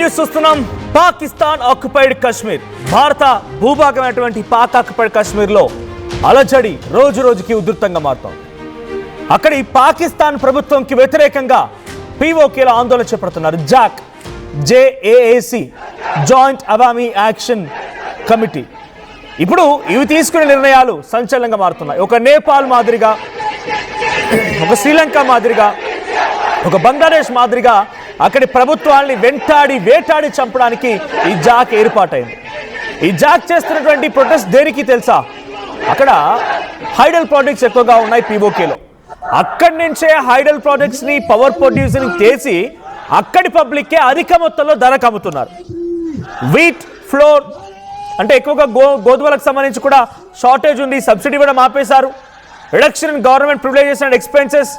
News చూస్తున్నాం. Pakistan occupied Kashmir, భారత భూభాగమైనటువంటి Pak occupied Kashmir లో అలజడి రోజు రోజుకి ఉధృతంగా మారుతోంది. అక్కడి పాకిస్తాన్ ప్రభుత్వంకి వ్యతిరేకంగా పీఓకేలో ఆందోళన చేపడుతున్నారు. JAAC joint Awami action committee. ఇప్పుడు ఇవి తీసుకునే నిర్ణయాలు సంచలనంగా మారుతున్నాయి. ఒక నేపాల్ మాదిరిగా, ఒక శ్రీలంక మాదిరిగా, ఒక బంగ్లాదేశ్ మాదిరిగా అక్కడి ప్రభుత్వాన్ని వేటాడి చంపడానికి ఈ జాక్ ఏర్పాటైంది. ఈ జాక్ చేస్తున్నటువంటి ప్రొటెస్ట్ దేనికి తెలుసా? అక్కడ హైడల్ ప్రాజెక్ట్స్ ఎక్కువగా ఉన్నాయి పీఓకేలో. అక్కడి నుంచే హైడల్ ప్రాజెక్ట్స్ ని పవర్ ప్రొడ్యూసింగ్ చేసి అక్కడి పబ్లిక్కే అధిక మొత్తంలో ధరకు అమ్ముతున్నారు. వీట్ ఫ్లోర్ అంటే ఎక్కువగా గోధుమలకు సంబంధించి కూడా షార్టేజ్ ఉంది. సబ్సిడీ కూడా మాపేశారు. Reduction in government privileges and expenses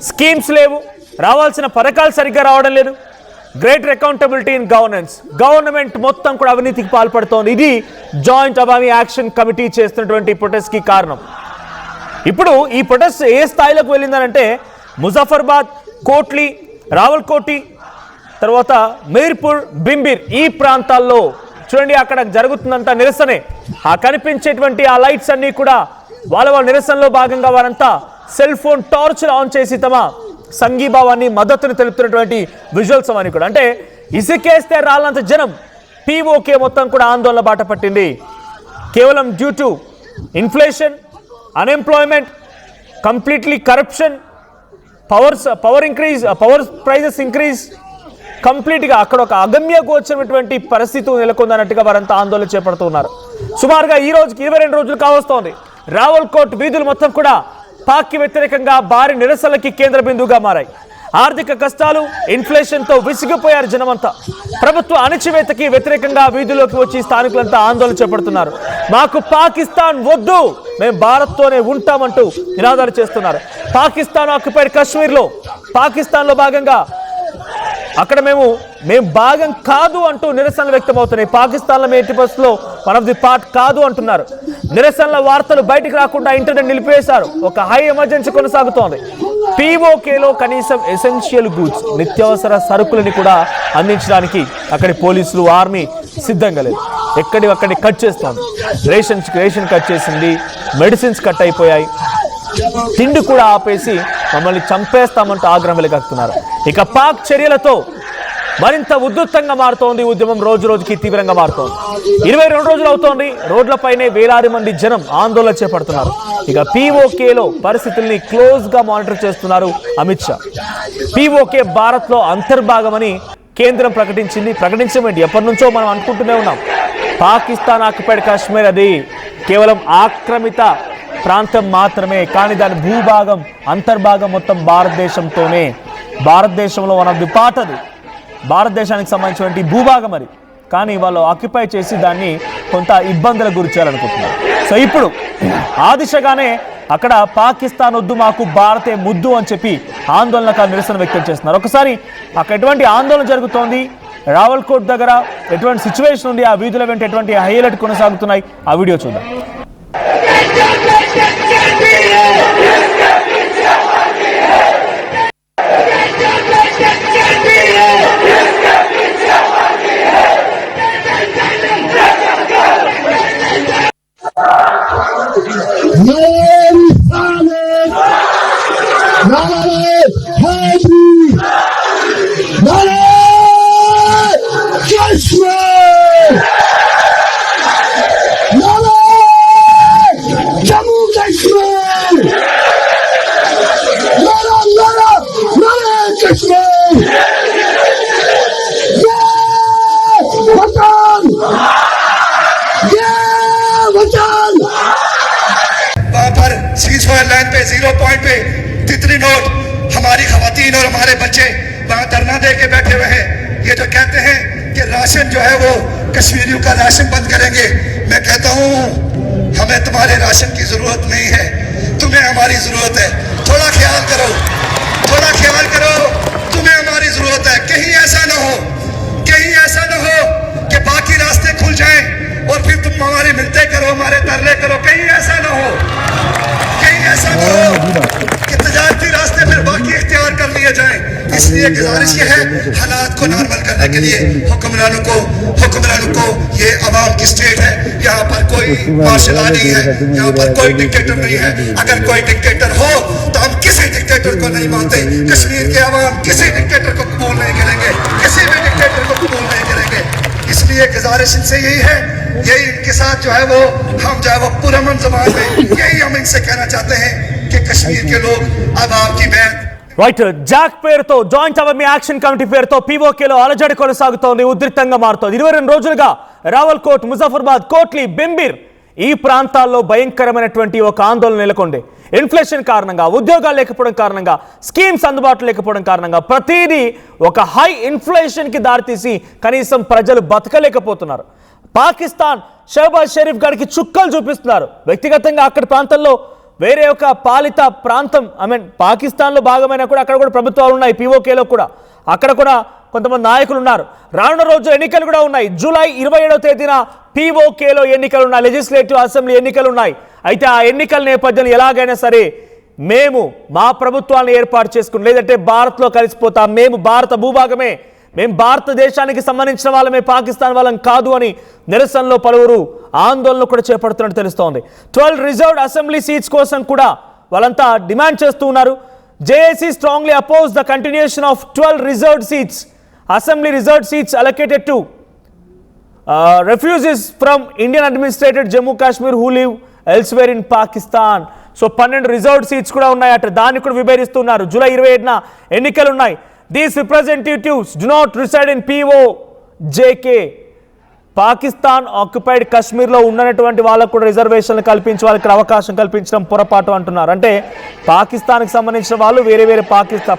schemes లేవు. రావాల్సిన పథకాలు సరిగ్గా రావడం లేదు. గ్రేటర్ అకౌంటబిలిటీ ఇన్ గవర్నమెంట్ మొత్తం కూడా అవినీతికి పాల్పడుతోంది. ఇది జాయింట్ అవామీ యాక్షన్ కమిటీ చేస్తున్నటువంటి ప్రొటెస్ట్ కి కారణం. ఇప్పుడు ఈ ప్రొటెస్ట్ ఏ స్థాయిలోకి వెళ్ళిందనంటే ముజఫర్బాద్, కోట్లీ, రావల్కోటి, తర్వాత మీర్పూర్, బింబిర్ ఈ ప్రాంతాల్లో చూడండి అక్కడ జరుగుతుందంతా నిరసనే. ఆ కనిపించేటువంటి ఆ లైట్స్ అన్ని కూడా వాళ్ళ నిరసనలో భాగంగా వారంతా సెల్ ఫోన్ టార్చ్ ఆన్ చేసి తమ సంఘీభావాన్ని, మద్దతుని తెలుపుతున్నటువంటి విజువల్స్ అవన్నీ కూడా. అంటే ఇసుకేస్తే రాళ్ళంత జనం. పీఓకే మొత్తం కూడా ఆందోళన బాట పట్టింది. కేవలం due to inflation, unemployment, completely corruption, power prices increase, కంప్లీట్గా అక్కడ ఒక అగమ్య గోచరమైనటువంటి పరిస్థితి నెలకొందన్నట్టుగా వారంతా ఆందోళన చేపడుతున్నారు. సుమారుగా ఈ రోజుకి 22 రోజులు కావస్తోంది. రావల్కోట్ వీధులు మొత్తం కూడా పాక్కి వ్యతిరేకంగా భారీ నిరసనలకి కేంద్ర బిందువుగా మారాయి. ఆర్థిక కష్టాలు, ఇన్ఫ్లేషన్తో విసిగిపోయారు జనమంతా. ప్రభుత్వ అణచివేతకి వ్యతిరేకంగా వీధుల్లోకి వచ్చి స్థానికులంతా ఆందోళన చేపడుతున్నారు. మాకు పాకిస్తాన్ వద్దు, మేము భారత్తోనే ఉంటామంటూ నినాదాలు చేస్తున్నారు. పాకిస్తాన్ ఆక్యుపైడ్ కాశ్మీర్లో, పాకిస్తాన్లో భాగంగా అక్కడ మేము భాగం కాదు అంటూ నిరసనలు వ్యక్తమవుతున్నాయి. పాకిస్తాన్లో మేము ఎట్టి పరిస్థితుల్లో వన్ ఆఫ్ ది పార్ట్ కాదు అంటున్నారు. నిరసనల వార్తలు బయటకు రాకుండా ఇంటర్నెట్ నిలిపివేశారు. ఒక హై ఎమర్జెన్సీ కొనసాగుతోంది. పీఓకేలో కనీసం ఎసెన్షియల్ గూడ్స్, నిత్యావసర సరుకులని కూడా అందించడానికి అక్కడి పోలీసులు, ఆర్మీ సిద్ధంగా లేదు. అక్కడి కట్ చేస్తోంది. రేషన్ కట్ చేసింది, మెడిసిన్స్ కట్ అయిపోయాయి, తిండి కూడా ఆపేసి మమ్మల్ని చంపేస్తామంటూ ఆగ్రహం వెలగక్కుతున్నారు. ఇక పాక్ చర్యలతో మరింత ఉధృతంగా మారుతోంది. ఉద్యమం రోజు రోజుకి తీవ్రంగా మారుతోంది. 22 రోజులు అవుతోంది. రోడ్లపైనే వేలాది మంది జనం ఆందోళన చేపడుతున్నారు. ఇక పీఓకేలో పరిస్థితుల్ని క్లోజ్ గా మానిటర్ చేస్తున్నారు అమిత్ షా. పీఓకే భారత్ లో అంతర్భాగమని కేంద్రం ప్రకటించమేంటి, ఎప్పటి నుంచో మనం అనుకుంటూనే ఉన్నాం. పాకిస్తాన్ ఆక్యుపైడ్ కాశ్మీర్ అది కేవలం ఆక్రమిత ప్రాంతం మాత్రమే, కానీ దాని భూభాగం, అంతర్భాగం మొత్తం భారతదేశంతోనే. భారతదేశంలో వన్ ఆఫ్ ది పార్ట్ అది, భారతదేశానికి సంబంధించినటువంటి భూభాగం అది. కానీ వాళ్ళు ఆక్యుపై చేసి దాన్ని కొంత ఇబ్బందులకు గురి చేయాలనుకుంటున్నారు. సో ఇప్పుడు ఆ దిశగానే అక్కడ పాకిస్తాన్ వద్దు, మాకు భారతే ముద్దు అని చెప్పి ఆందోళనకారు నిరసన వ్యక్తం చేస్తున్నారు. ఒకసారి అక్కడ ఎటువంటి ఆందోళన జరుగుతోంది, రావల్కోట్ దగ్గర ఎటువంటి సిచ్యువేషన్ ఉంది, ఆ వీధుల వెంట ఎటువంటి హైలైట్ కొనసాగుతున్నాయి, ఆ వీడియో చూద్దాం. लाइन पे 0 पॉइंट पे तितली नोट हमारी खवातीन और हमारे बच्चे वहां धरना दे के बैठे हुए हैं। ये जो कहते हैं कि राशन जो है वो कश्मीरियों का राशन बंद करेंगे, मैं कहता हूं हमें तुम्हारे राशन की जरूरत नहीं है, तुम्हें हमारी जरूरत है। थोड़ा ख्याल करो, तुम्हें हमारी जरूरत है। कहीं ऐसा न हो कि बाकी रास्ते खुल जाएं और फिर तुम हमारे मिलते करो, हमारे तरले करो। कहीं ऐसा न हो कि तजारती रास्ते से फिर बाकी इख्तियार कर लिए जाएं। इसलिए गुजारिश ये है, हालात को नॉर्मल करने के लिए हुक्मरानों को ये अवाम की स्टेट है, यहाँ पर कोई मार्शल लॉ नहीं है, यहाँ पर कोई डिक्टेटर नहीं है। अगर कोई डिक्टेटर हो तो हम किसी डिक्टेटर को नहीं मानते। कश्मीर के अवाम किसी डिक्टेटर को कबूल नहीं करेंगे, किसी भी डिक्टेटर को कबूल नहीं करेंगे। इसलिए गुजारिश इनसे यही है, यही इनके साथ जो है वो हम जो है वो पुरअमन ज़बान में यही हम इनसे कहना चाहते हैं कि कश्मीर के लोग अब आपकी बैत రైట్ జాక్ పేరుతో జాయింట్ అవమీ యాక్షన్ కమిటీ పేరుతో పీఓకేలో అలజడి కొనసాగుతోంది, ఉద్రిక్తంగా మారుతోంది. 22 రోజులుగా రావల్కోట్, ముజఫర్బాద్, కోట్లీ, బింబిర్ ఈ ప్రాంతాల్లో భయంకరమైనటువంటి ఒక ఆందోళన నెలకొంది. ఇన్ఫ్లేషన్ కారణంగా, ఉద్యోగాలు లేకపోవడం కారణంగా, స్కీమ్స్ అందుబాటులో లేకపోవడం కారణంగా ప్రతిదీ ఒక హై ఇన్ఫ్లేషన్కి దారితీసి కనీసం ప్రజలు బతకలేకపోతున్నారు. పాకిస్తాన్ షహబాజ్ షరీఫ్ గారికి చుక్కలు చూపిస్తున్నారు. వ్యక్తిగతంగా అక్కడి ప్రాంతంలో వేరే ఒక పాలిత ప్రాంతం, పాకిస్తాన్లో భాగమైనా కూడా అక్కడ కూడా ప్రభుత్వాలు ఉన్నాయి. పీఓకేలో కూడా అక్కడ కూడా కొంతమంది నాయకులు ఉన్నారు. రానున్న రోజు ఎన్నికలు కూడా ఉన్నాయి. జూలై 27వ తేదీన పీఓకేలో ఎన్నికలు ఉన్నాయి, లెజిస్లేటివ్ అసెంబ్లీ ఎన్నికలు ఉన్నాయి. అయితే ఆ ఎన్నికల నేపథ్యంలో ఎలాగైనా సరే మేము మా ప్రభుత్వాన్ని ఏర్పాటు చేసుకుని, లేదంటే భారత్లో కలిసిపోతాం, మేము భారత భూభాగమే, మేము భారతదేశానికి సంబంధించిన వాళ్ళమే, పాకిస్తాన్ వాళ్ళం కాదు అని నిరసనలో పలువురు ఆందోళన కూడా చేపడుతున్నట్టు తెలుస్తోంది. 12 రిజర్వ్డ్ అసెంబ్లీ సీట్స్ కోసం కూడా వాళ్ళంతా డిమాండ్ చేస్తూ ఉన్నారు. JAC strongly oppose the continuation of 12 reserved seats, assembly reserved seats allocated to refugees from Indian administrated Jammu Kashmir who live elsewhere in Pakistan. So 12 reserved seats కూడా ఉన్నాయట, దాన్ని కూడా విభేదిస్తున్నారు. July 27న ఎన్నికలు ఉన్నాయి. These representatives do not reside in POJK. Pakistan occupied కశ్మీర్లో ఉన్నటువంటి వాళ్ళకు కూడా రిజర్వేషన్లు కల్పించి వాళ్ళకి అవకాశం కల్పించడం పొరపాటు అంటున్నారు. అంటే పాకిస్తాన్కి సంబంధించిన వాళ్ళు వేరే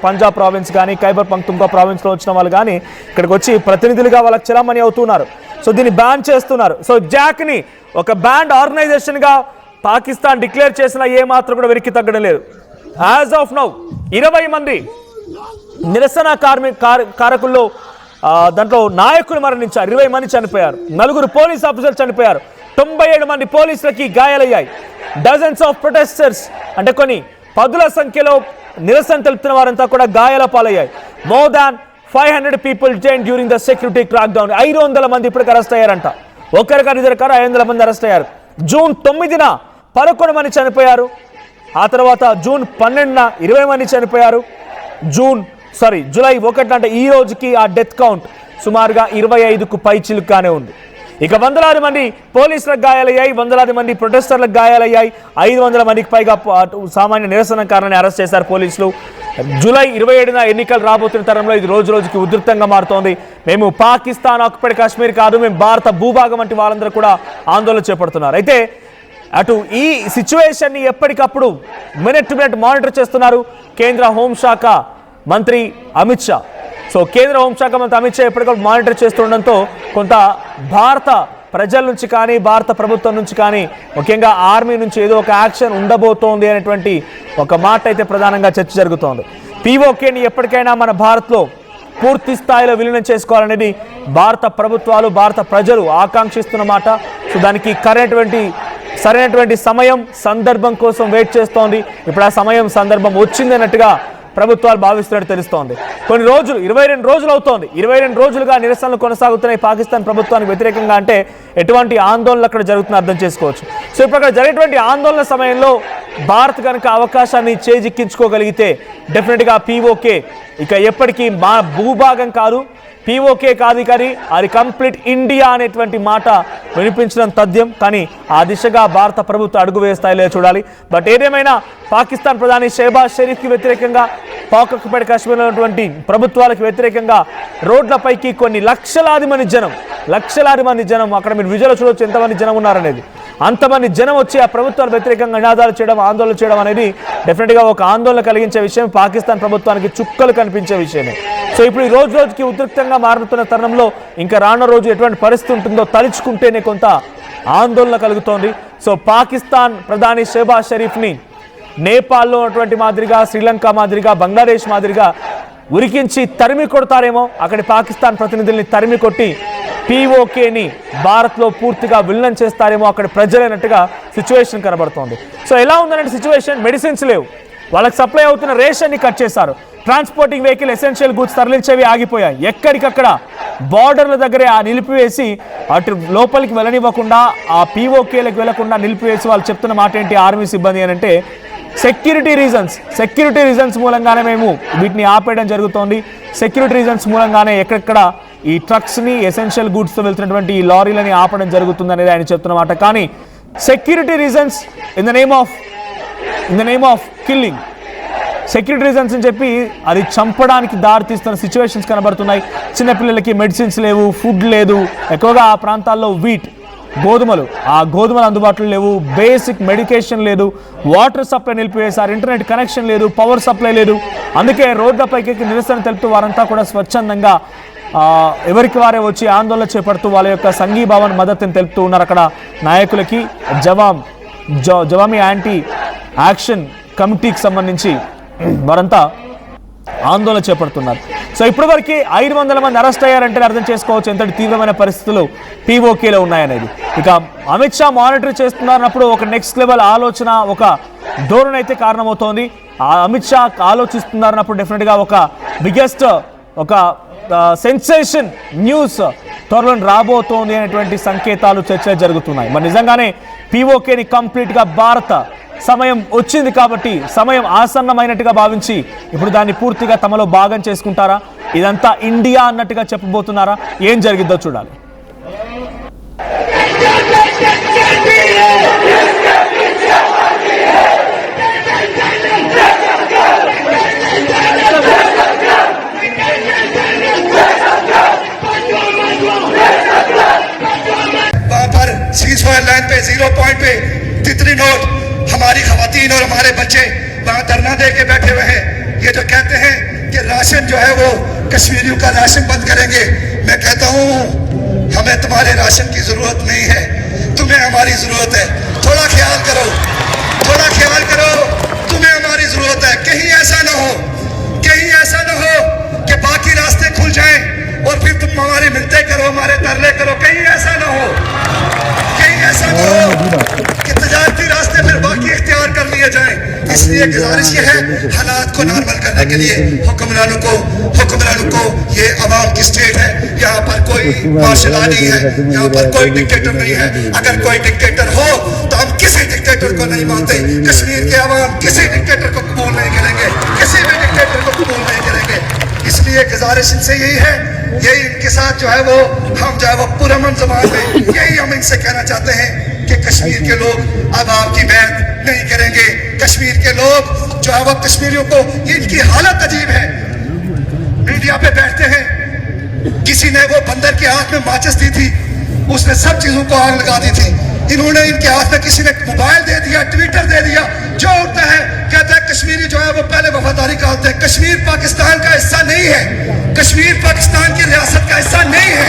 పంజాబ్ ప్రావిన్స్ కానీ, ఖైబర్ పఖ్తూన్ఖ్వా ప్రావిన్స్లో వచ్చిన వాళ్ళు కానీ ఇక్కడికి వచ్చి ప్రతినిధులుగా వాళ్ళకి చలామణి అవుతున్నారు. సో దీన్ని బ్యాన్ చేస్తున్నారు. సో జాక్ని ఒక బ్యాండ్ ఆర్గనైజేషన్గా పాకిస్తాన్ డిక్లేర్ చేసినా ఏమాత్రం కూడా వెనక్కి తగ్గడం లేదు. యాజ్ ఆఫ్ నౌ 20 మంది నిరసన కారకుల్లో దాంట్లో నాయకులు మరణించారు, 20 మంది చనిపోయారు, 4 పోలీస్ ఆఫీసర్లు చనిపోయారు, 97 మంది పోలీసులకి గాయాలయ్యాయి. డజన్స్ ఆఫ్ ప్రొటెస్టర్స్, అంటే కొన్ని పదుల సంఖ్యలో నిరసన తెలుపుతున్న వారంతా కూడా గాయాల పాలయ్యాయి. More than 500 people dead during the security crack down. 500 మంది ఇప్పటికి అరెస్ట్ అయ్యారంట. ఒకరికారు 500 మంది అరెస్ట్ అయ్యారు. జూన్ 9న 11 మంది చనిపోయారు. ఆ తర్వాత జూన్ 12న 20 మంది చనిపోయారు. జూలై 1 అంటే ఈ రోజుకి ఆ డెత్ కౌంట్ సుమారుగా 25కు పైచిలుకానే ఉంది. ఇక వందలాది మంది పోలీసులకు గాయాలయ్యాయి, వందలాది మంది ప్రొటెస్టర్లకు గాయాలయ్యాయి. 500 మందికి పైగా సామాన్య నిరసనకారులను అరెస్ట్ చేశారు పోలీసులు. జూలై 27న ఎన్నికలు రాబోతున్న తరంలో ఇది రోజు రోజుకి ఉధృతంగా మారుతోంది. మేము పాకిస్తాన్ ఆక్యుపైడ్ కాశ్మీర్ కాదు, మేము భారత భూభాగం వంటి వాళ్ళందరూ కూడా ఆందోళన చేపడుతున్నారు. అయితే అటు ఈ సిచ్యువేషన్ని ఎప్పటికప్పుడు మినిట్ టు మినిట్ మానిటర్ చేస్తున్నారు కేంద్ర హోంశాఖ మంత్రి అమిత్ షా. సో కేంద్ర హోంశాఖ మంత్రి అమిత్ షా ఎప్పటికప్పుడు మానిటర్ చేస్తుండడంతో కొంత భారత ప్రజల నుంచి కానీ, భారత ప్రభుత్వం నుంచి కానీ, ముఖ్యంగా ఆర్మీ నుంచి ఏదో ఒక యాక్షన్ ఉండబోతోంది అనేటువంటి ఒక మాట అయితే ప్రధానంగా చర్చ జరుగుతోంది. పీఓకేని ఎప్పటికైనా మన భారత్లో పూర్తి స్థాయిలో విలీనం చేసుకోవాలనేది భారత ప్రభుత్వాలు, భారత ప్రజలు ఆకాంక్షిస్తున్న మాట. సో దానికి సరైనటువంటి సమయం, సందర్భం కోసం వెయిట్ చేస్తోంది. ఇప్పుడు ఆ సమయం, సందర్భం వచ్చింది అన్నట్టుగా ప్రభుత్వాలు భావిస్తున్నట్టు తెలుస్తోంది. కొన్ని రోజులు 22 రోజులు అవుతోంది. 22 రోజులుగా నిరసనలు కొనసాగుతున్నాయి పాకిస్తాన్ ప్రభుత్వానికి వ్యతిరేకంగా. అంటే ఎటువంటి ఆందోళనలు అక్కడ జరుగుతున్నా అర్థం చేసుకోవచ్చు. సో ఇప్పుడు అక్కడ జరిగేటువంటి ఆందోళన సమయంలో భారత్ కనుక అవకాశాన్ని చేజిక్కించుకోగలిగితే డెఫినెట్గా పీఓకే ఇక ఎప్పటికీ మా భూభాగం కాదు, పీఓకే కాదు కానీ అది కంప్లీట్ ఇండియా అనేటువంటి మాట వినిపించడం తథ్యం. కానీ ఆ దిశగా భారత ప్రభుత్వం అడుగు వేస్తాయిలే చూడాలి. బట్ ఏదేమైనా పాకిస్తాన్ ప్రధాని షహబాజ్ షరీఫ్కి వ్యతిరేకంగా, పాక్ ఆక్యుపైడ్ కాశ్మీర్లో ఉన్నటువంటి ప్రభుత్వాలకు వ్యతిరేకంగా రోడ్లపైకి కొన్ని లక్షలాది మంది జనం అక్కడ మీరు విజువల్ చూడవచ్చు ఎంతమంది జనం ఉన్నారనేది. అంతమంది జనం వచ్చి ఆ ప్రభుత్వాలు వ్యతిరేకంగా నినాదాలు చేయడం, ఆందోళన చేయడం అనేది డెఫినెట్గా ఒక ఆందోళన కలిగించే విషయం, పాకిస్తాన్ ప్రభుత్వానికి చుక్కలు కనిపించే విషయమే. సో ఇప్పుడు ఈ రోజు రోజుకి ఉద్రిక్తంగా మారుతున్న తరుణంలో ఇంకా రానున్న రోజు ఎటువంటి పరిస్థితి ఉంటుందో తలుచుకుంటేనే కొంత ఆందోళన కలుగుతోంది. సో పాకిస్తాన్ ప్రధాని షహబాజ్ షరీఫ్ని నేపాల్లో ఉన్నటువంటి మాదిరిగా, శ్రీలంక మాదిరిగా, బంగ్లాదేశ్ మాదిరిగా ఉరికించి తరిమి కొడతారేమో, అక్కడి పాకిస్తాన్ ప్రతినిధుల్ని తరిమి కొట్టి పీఓకేని భారత్లో పూర్తిగా విలీనం చేస్తారేమో అక్కడ ప్రజలైనట్టుగా సిచ్యువేషన్ కనబడుతోంది. సో ఎలా ఉందనంటే సిచ్యువేషన్, మెడిసిన్స్ లేవు, వాళ్ళకి సప్లై అవుతున్న రేషన్ని కట్ చేశారు. ట్రాన్స్పోర్టింగ్ వెహికల్ ఎసెన్షియల్ గూడ్స్ తరలించేవి ఆగిపోయాయి. ఎక్కడికక్కడ బార్డర్ల దగ్గరే ఆ నిలిపివేసి అటు లోపలికి వెళ్ళనివ్వకుండా ఆ పీఓకేలకు వెళ్లకుండా నిలిపివేసి వాళ్ళు చెప్తున్న మాట ఏంటి ఆర్మీ సిబ్బంది అని అంటే సెక్యూరిటీ రీజన్స్ మూలంగానే మేము వీటిని ఆపేయడం జరుగుతోంది. సెక్యూరిటీ రీజన్స్ మూలంగానే ఎక్కడెక్కడ ఈ ట్రక్స్ని ఎసెన్షియల్ గూడ్స్తో వెళ్తున్నటువంటి ఈ లారీలని ఆపడం జరుగుతుంది అనేది ఆయన చెప్తున్నమాట. కానీ security reasons in the name of killing, security reasons అని చెప్పి అది చంపడానికి దారితీస్తున్న సిచ్యువేషన్స్ కనబడుతున్నాయి. చిన్నపిల్లలకి మెడిసిన్స్ లేవు, ఫుడ్ లేదు, ఎక్కువగా ఆ ప్రాంతాల్లో గోధుమలు అందుబాటులో లేవు, బేసిక్ మెడికేషన్ లేదు, వాటర్ సప్లై నిలిపివేశారు, ఇంటర్నెట్ కనెక్షన్ లేదు, పవర్ సప్లై లేదు. అందుకే రోడ్లపైకి నిరసన తెలుపుతూ వారంతా కూడా స్వచ్ఛందంగా ఎవరికి వారే వచ్చి ఆందోళన చేపడుతూ వాళ్ళ యొక్క సంఘీభావం మద్దతుని తెలుపుతూ ఉన్నారు. అక్కడ నాయకులకి జవామీ యాంటీ యాక్షన్ కమిటీకి సంబంధించి వారంతా ఆందోళన చేపడుతున్నారు. సో ఇప్పటివరకు 500 మంది అరెస్ట్ అయ్యారంటే అర్థం చేసుకోవచ్చు ఎంతటి తీవ్రమైన పరిస్థితులు పీఓకేలో ఉన్నాయనేది. ఇక అమిత్ షా మానిటర్ చేస్తున్నారన్నప్పుడు ఒక నెక్స్ట్ లెవెల్ ఆలోచన, ఒక ధోరణి అయితే కారణమవుతోంది. అమిత్ షా ఆలోచిస్తున్నారన్నప్పుడు డెఫినెట్గా ఒక బిగ్గెస్ట్ సెన్సేషన్ న్యూస్ త్వరలో రాబోతోంది అనేటువంటి సంకేతాలు చర్చలు జరుగుతున్నాయి. మరి నిజంగానే పీఓకేని కంప్లీట్గా భారత సమయం వచ్చింది కాబట్టి సమయం ఆసన్నమైనట్టుగా భావించి ఇప్పుడు దాన్ని పూర్తిగా తమలో భాగం చేసుకుంటారా, ఇదంతా ఇండియా అన్నట్టుగా చెప్పబోతున్నారా, ఏం జరిగిద్దో చూడాలి. लाइन पे 0 पॉइंट पे तितली नोट हमारी खवातीन और हमारे बच्चे वहां धरना दे के बैठे हुए हैं. ये जो कहते हैं कि राशन जो है वो कश्मीरियों का राशन बंद करेंगे, मैं कहता हूं हमें तुम्हारे राशन की जरूरत नहीं है, तुम्हें हमारी जरूरत है. थोड़ा ख्याल करो, तुम्हें हमारी जरूरत है. कहीं ऐसा न हो कि बाकी रास्ते खुल जाएं और फिर तुम हमारी मिन्नतें करो, हमारे तरले करो. कहीं ऐसा न हो कि तजारती रास्ते फिर बाकी इख्तियार कर लिए जाएं. इसलिए गुजारिश ये है, हालात को नॉर्मल करने के लिए हुक्मरानों को ये अवाम की स्टेट है, यहाँ पर कोई मार्शल नहीं है, यहाँ पर कोई डिक्टेटर नहीं है. अगर कोई डिक्टेटर हो तो हम किसी डिक्टेटर को नहीं मानते. कश्मीर के अवाम किसी डिक्टेटर को कबूल नहीं करेंगे, किसी भी डिक्टेटर को कबूल नहीं करेंगे. इसलिए गुजारिश इनसे यही है, यही इनके साथ जो है वो हम जो है वो पुरअमन ज़बान में यही हम इनसे कहना चाहते हैं कि कश्मीर के लोग अब आपकी बैत नहीं करेंगे. कश्मीर के लोग जो है वो कश्मीरियों को, इनकी हालत अजीब है. मीडिया पे बैठते हैं, किसी ने वो बंदर के हाथ में माचिस दी थी, उसने सब चीजों को आग लगा दी थी. इन्होंने इनके हाथ में किसी ने मोबाइल दे दिया, ट्विटर दे दिया. जो उठता है कहता है कश्मीरी जो है वो पहले वफादारी करते हैं. कश्मीर पाकिस्तान का हिस्सा नहीं है, कश्मीर पाकिस्तान की रियासत का हिस्सा नहीं है.